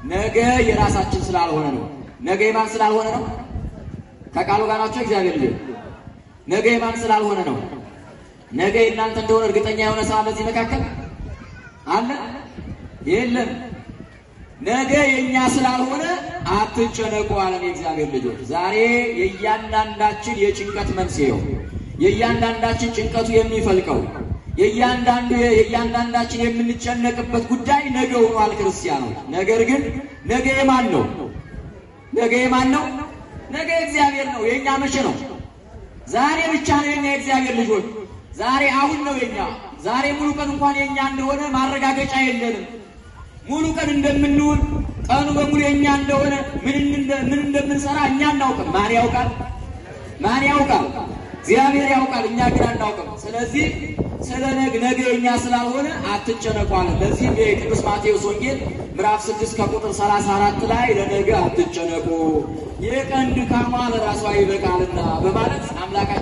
ነገ የራሳችን ስላልሆነ ነው። ነገ የማን ስላልሆነ ነው? ከቃሉ ጋር ናቸው እግዚአብሔር ልጅ። ነገ የማን ስላልሆነ ነው? ነገ የእናንተ እንደሆነ እርግጠኛ የሆነ ሰው በዚህ መካከል አለ? የለም። ነገ የኛ ስላልሆነ አትጨነቁ አለን የእግዚአብሔር ልጆች። ዛሬ የእያንዳንዳችን የጭንቀት መንስኤው የእያንዳንዳችን ጭንቀቱ የሚፈልቀው የእያንዳንዳችን የምንጨነቅበት ጉዳይ ነገ ሆኗል ክርስቲያኖች። ነገር ግን ነገ የማን ነው? ነገ የማን ነው? ነገ እግዚአብሔር ነው። የኛ መቼ ነው? ዛሬ ብቻ ነው የኛ የእግዚአብሔር ልጆች። ዛሬ አሁን ነው የኛ። ዛሬ ሙሉ ቀን እንኳን የኛ እንደሆነ ማረጋገጫ የለንም። ሙሉ ቀን እንደምንውል ቀኑ በሙሉ የኛ እንደሆነ ምን እንደምንሰራ እኛ እናውቅም። ማን ያውቃል? ማን ያውቃል? እግዚአብሔር ያውቃል። እኛ ግን አናውቅም። ስለዚህ ስለ ነገ የኛ ስላልሆነ አትጨነቁ አለ። ለዚህ የቅዱስ ማቴዎስ ወንጌል ምዕራፍ 6 ከቁጥር 34 ላይ ለነገ አትጨነቁ የቀን ድካሟ ለራሷ ይበቃልና በማለት አምላካችን